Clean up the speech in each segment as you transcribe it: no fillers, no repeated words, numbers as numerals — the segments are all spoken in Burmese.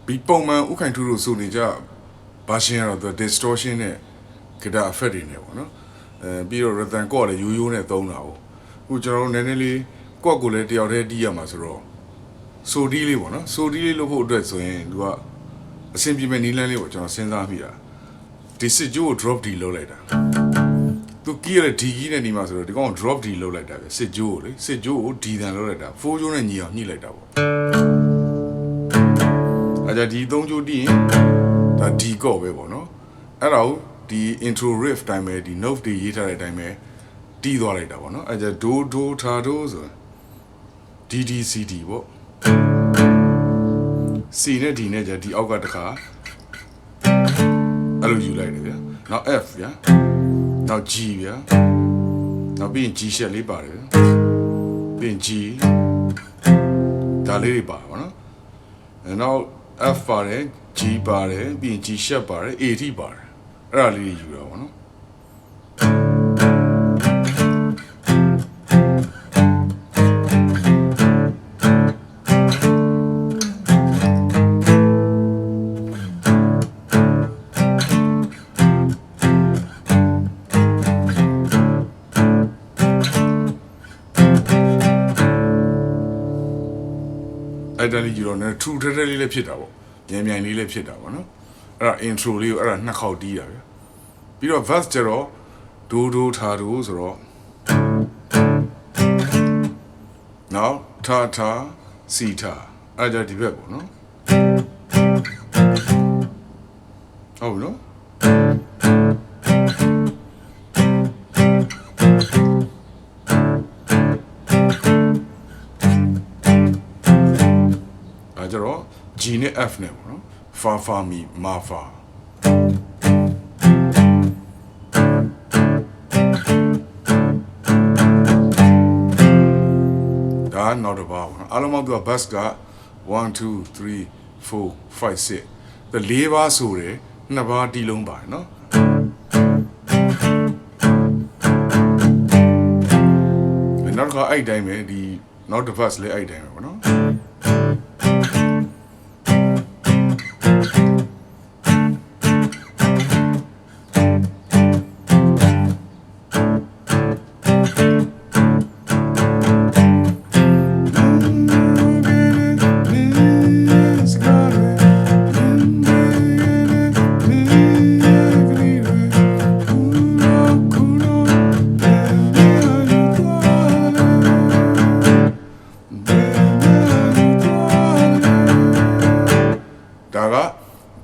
比ပုံမှန်ဥခိုင်ထူလို့ဆိုနေကြဘာရှင်းရတော့ distortion နဲ့ guitar effect တွေနဲ့ပေါ့နော်ပြီးတော့ rhythm ကော့လည်းရိုးရိုးနဲ့သုံးတာ哦အခုကျွန်တော်တို့နည်းနည်းလေးကော့ကိုလည်းတယောက်တည်းတီးရမှာဆိုတော့ဆိုဒီလေးပေါ့နော်ဆိုဒီလေးလို့ဖို့အတွက်ဆိုရင်သူကအဆင်ပြေမဲ့နီးလန်းလေးပေါ့ကျွန်တော်စဉ်းစားမိတာဒီစစ်ဂျိုးကို drop D လုပ်လိုက်တာသူကီးရတဲ့ D ကြီးနဲ့နီးမှာဆိုတော့ဒီကောင် drop D လုပ်လိုက်တာပဲစစ်ဂျိုးကိုလေစစ်ဂျိုးကို D တန်လုပ်လိုက်တာ4ဂျိုးနဲ့ညီအောင်ညှိလိုက်တာပေါ့အဲကြဒီ3ဂျိုးတီးရင်ဒါ D ကော့ပဲပေါ့နော်အဲ့ဒါကိုဒီ intro riff တိုင်းပဲဒီ note တွေရေးထားတဲ့အတိုင်းပဲတီးသွားလိုက်တာပေါ့နော်အဲကြဒိုဒိုထာဒိုဆို DDCD ပေါ့ C နဲ့ D နဲ့ကြဒီအောက်ကတခါအဲ့လိုယူလိုက်တယ်ဗျာနောက် F ဗျာနောက် G ဗျာနောက်ပြီးရင် G ရှက်လေးပါတယ်ဗျာပြီးရင် G ဒါလေးတွေပါပါနော်နောက် F ပါတယ် G ပါတယ်ပြီးရင် G ရှက်ပါတယ် A ထိပါတယ်အဲ့ဒါလေးယူတာပေါ့နော်အဲ့ဒါလေးယူတော့ねထူထထလေးလည်းဖြစ်တာပေါ့မြန်မြန်လေးလည်းဖြစ်တာပေါ့နော်အဲ့ဒါ intro လေးကိုအဲ့ဒါနှစ်ခေါက်တီးတာဗျပြီးတော့ verse ကျတော့ဒိုဒိုထာဒိုဆိုတော့နောက်ထာထာစီထာအဲ့ဒါဒီဘက်ပေါ့နော်ဟုတ်နော်အဲ့ကျတော့ G နဲ့ F နဲ့ပေါ့နော် fa fa mi ma faဒါနောက်တစ်ပါးပေါ့နော်အားလုံးပေါင်းသူက bass က1 2 3 4 5 6ဒါ၄ပါးဆိုတယ်နှစ်ပါးတီးလုံးပါတယ်နော်နောက်တစ်ခါအဲ့တိုင်းပဲဒီနောက်တစ် bass လေးအဲ့တိုင်းပဲပေါ့နော်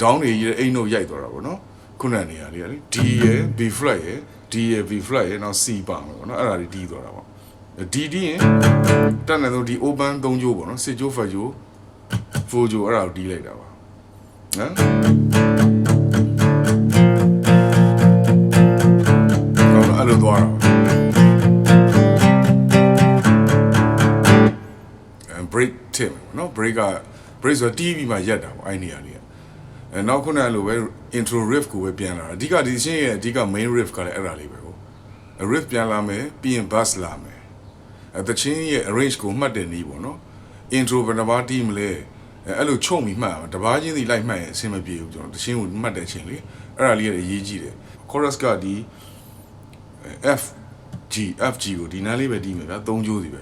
ဒေါင်းတွေရဲ့အိမ်တို့ရိုက်သွားတာပေါ့နော်ခုနကနေရာလေးလေ D ရယ် B flat ရယ် D ရယ် B flat ရယ်နောက် C ပါမယ်ပေါ့နော်အဲ့ဒါတွေတီးသွားတာပေါ့ D တီးရင်တက်နေတော့ဒီ open 3ကြိုးပေါ့နော်6ကြိုး 5ကြိုး4ကြိုးအဲ့ဒါကိုတီးလိုက်တာပါနော်အဲ့လိုသွားတာbreak tip နော် break က break ဆိုတီးပြီးမှရက်တာပေါ့အဲ့နေရာလေးနောက်ခုနကလိုပဲ intro riff ကိုပဲပြန်လာတာအဓိကဒီရှင်းရဲ့အဓိက main riff ကလည်းအဲ့ဒါလေးပဲဟုတ် riff ပြန်လာမယ်ပြီးရင် bass လာမယ်တချင်းရဲ့ arrange ကိုမှတ်တယ်နီးပေါ့နော် intro ဘယ်နှပါးတီးမလဲအဲ့လိုချုံပြီးမှတ်တပါးချင်းစီလိုက်မှတ်ရင်အဆင်မပြေဘူးကျွန်တော်တချင်းကိုမှတ်တဲ့ချင်းလေအဲ့ဒါလေးလည်းအရေးကြီးတယ် chorus ကဒီ F Gကိုဒီနားလေးပဲတီးမယ်ဗျာ၃ကြိုးစီပဲ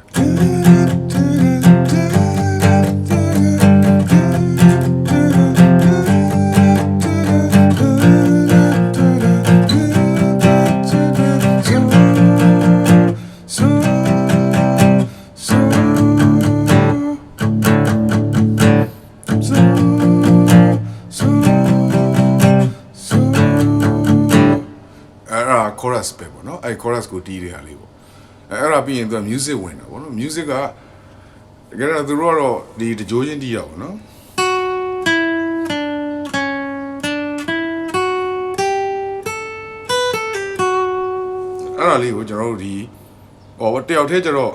chorus ပဲပေါ့နော်အဲ့ chorus ကိုတီးတဲ့ဟာလေးပေါ့အဲ့ဒါပြီးရင်သူက music ဝင်တာပေါ့နော် music ကတကယ်တော့သူတို့ကတော့ဒီတကြိုးချင်းတီးရပါတော့အဲ့ဒါလေးကိုကျွန်တော်တို့ဒီဟောတယောက်တည်းကျတော့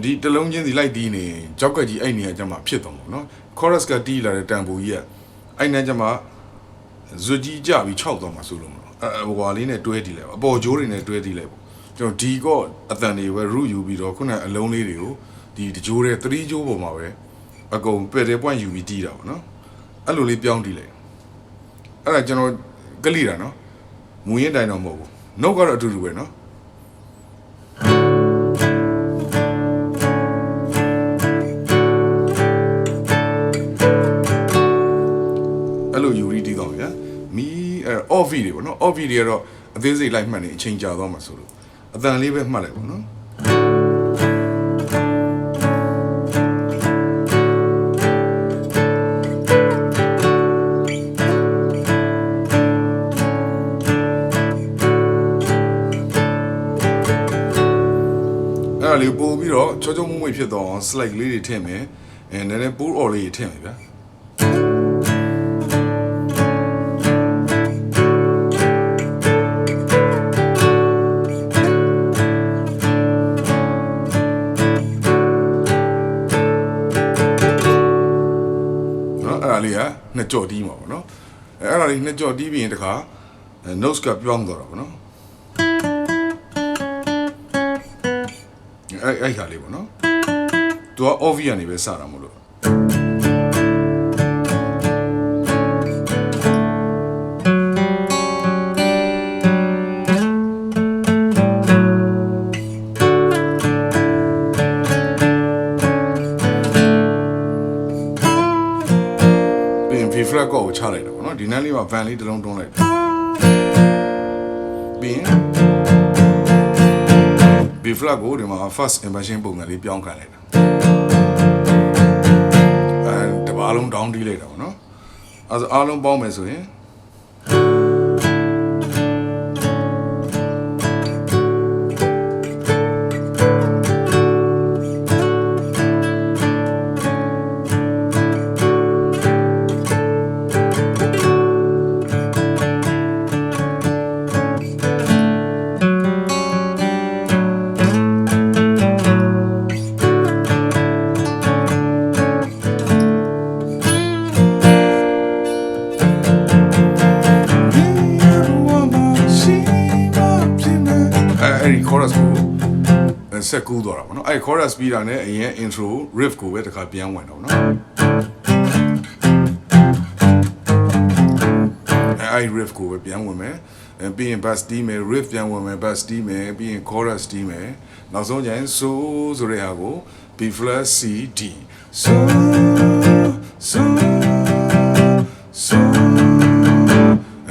ဒီတလုံးချင်းစီလိုက်တီးနေကြောက်ကကြီးအဲ့နေရာကျမှဖြစ်သွားမှာနော် chorus ကတီးလာတဲ့တန်ဖိုကြီးကအဲ့နဲ့ကျမှဇွတ်ကြီးကြပြီးခြောက်သွားမှာဆိုလို့ဟိုဟာလေးနဲ့တွဲတီးလိုက်အပေါ်ဂျိုးတွေနဲ့တွဲတီးလိုက်ပေါ့ကျွန်တော်ဒီကော့အတန်တွေပဲ root ယူပြီးတော့ခုနအလုံးလေးတွေကိုဒီတကြိုးတဲ့3ကြိုးပေါ်မှာပဲအကုန်ပယ်တဲ့ point ယူပြီးတီးတာပေါ့နော် အဲ့လိုလေးပြောင်းတီးလိုက်အဲ့ဒါကျွန်တော်ကလိတာနော်မူရင်းတိုင်းတော့မဟုတ်ဘူးနှုတ်ကတော့အတူတူပဲနော်အဲ့လိုယူရီတီးတော့ဗျာမီအော့ဗီတွေပေါ့နော်အော့ဗီတွေကတော့အသေးစိတ်လိုက်မှတ်နေအချိန်ကြာသွားမှာဆိုလို့အတန်လေးပဲမှတ်လိုက်ပေါ့နော်အဲ့လေပို့ပြီးတော့ချောချောမွေ့မွေ့ဖြစ်တော့ slide လေးတွေထည့်မယ်နည်းနည်းပိုးအော်လေးတွေထည့်မယ်ဗျာအဲ့ဒါလေးကနှစ်ကြော့တီးမှာပေါ့နော်အဲ့ဒါလေးနှစ်ကြော့တီးပြီးရင်တခါ notes ကပြောင်းသွားတာပေါ့နော်အဲ့ခါလေးပေါ့နော်သူက obvious ကနေပဲစတာမလို့B flat ကိုချလိုက်တာပေါ့နော်ဒီနန်းလေးမှာ van လေးတစ်လုံးတွန်းလိုက်ပြီးရင် B flat ကိုဒီမှာ first inversion ပုံစံလေးပြောင်းခံလိုက်တာတပါလုံး down တီးလိုက်တာပေါ့နော်အဲဆိုအားလုံးပေါင်းမယ်ဆိုရင်အဲ့ဒီ chorus ကိုဆက်ကူးသွားတာပေါ့နော်အဲ့ chorus ပြီးတာနဲ့အရင် intro riff ကိုပဲတစ်ခါပြန်ဝင်တော့နော်အဲ့ riff ကိုပဲပြန်ဝင်မယ်ပြီးရင် bass တီးမယ် riff ပြန်ဝင်မယ် bass တီးမယ်ပြီးရင် chorus တီးမယ်နောက်ဆုံးကျရင် so ဆိုတဲ့ဟာကို B flat C D so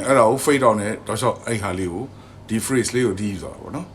အဲ့ဒါကို fade out နဲ့တော့ရှော့အဲ့ဟာလေးကိုဒီ phrase လေးကိုတီးသွားတာပေါ့နော်